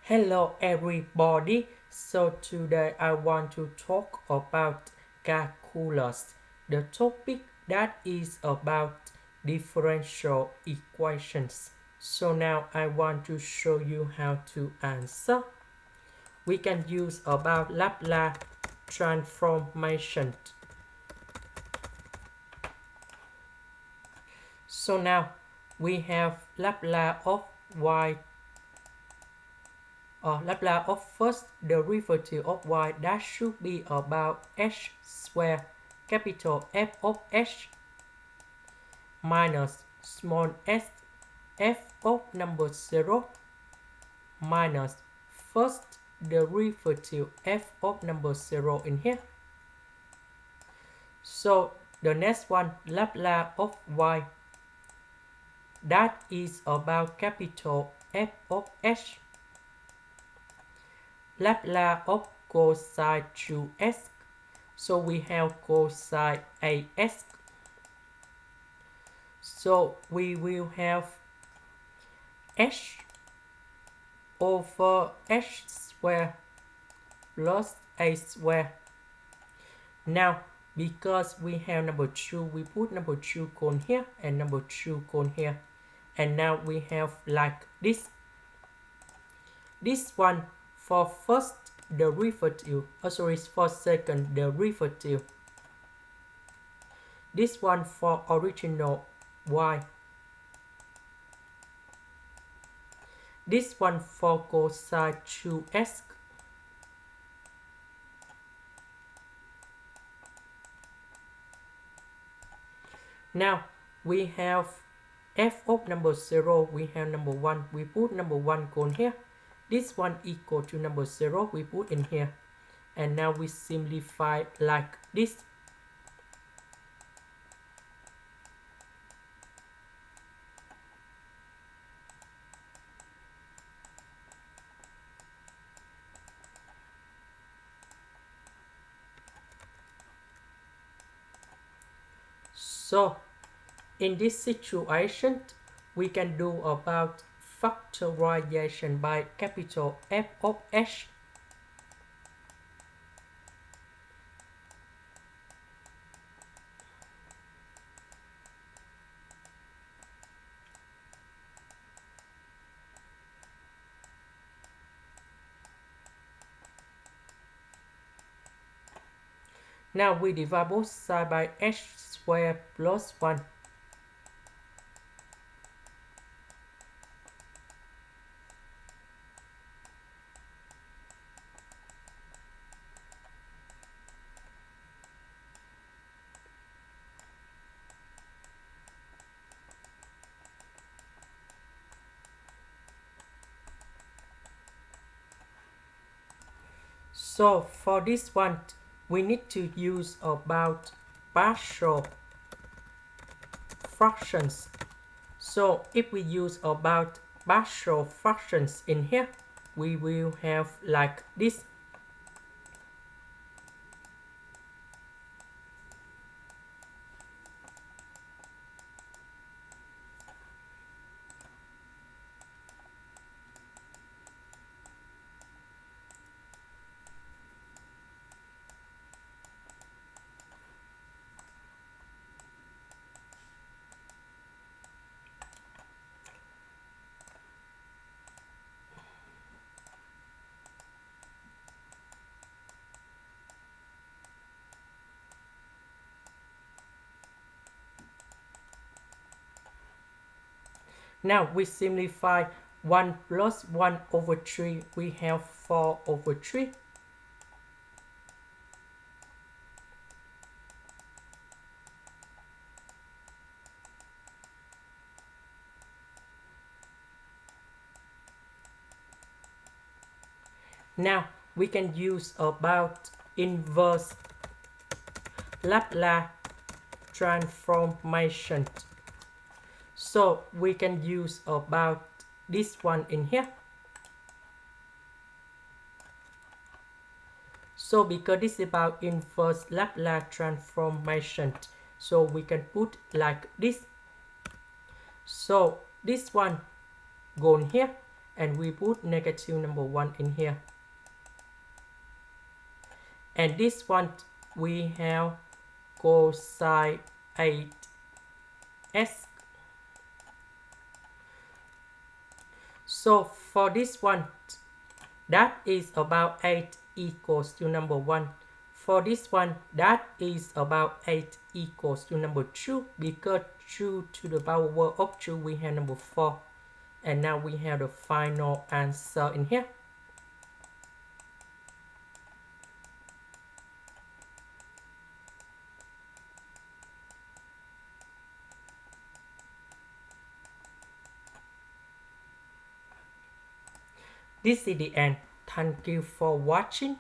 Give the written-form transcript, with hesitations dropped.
Hello everybody. So today I want to talk about calculus. The topic that is about differential equations. So now I want to show you how to answer. We can use about Laplace transformation. So now we have Laplace of y Laplace of first derivative of y, that should be about h square capital F of h minus small s f of number 0 minus first derivative f of number 0 in here. So the next one, Laplace of y, that is about capital F of h. Laplace of cos2x. So we have cosine AX. So we will have h over h square plus a square. Now, because we have number 2, we put number 2 cone here and number 2 cone here. And now we have like this. This one for first derivative, for second derivative. This one for original y. This one for cosine 2x. Now we have f of number 0, we have number 1, we put number 1 cone here. This one equal to number 0, we put in here. And now we simplify like this. So in this situation, we can do about factorization by capital F of h. Now we divide both sides by h squared plus 1. So for this one, we need to use about partial fractions. So if we use about partial fractions in here, we will have like this. Now we simplify 1 plus 1 over 3, we have 4 over 3. Now we can use about inverse Laplace transformation. So we can use about this one in here. So because this is about inverse Laplace transformation, so we can put like this. So this one go in here and we put negative number 1 in here. And this one we have cosine 8x. So for this one, that is about 8 equals to number 1. For this one, that is about 8 equals to number 2, because 2 to the power of 2 we have number 4. And now we have the final answer in here. This is the end. Thank you for watching.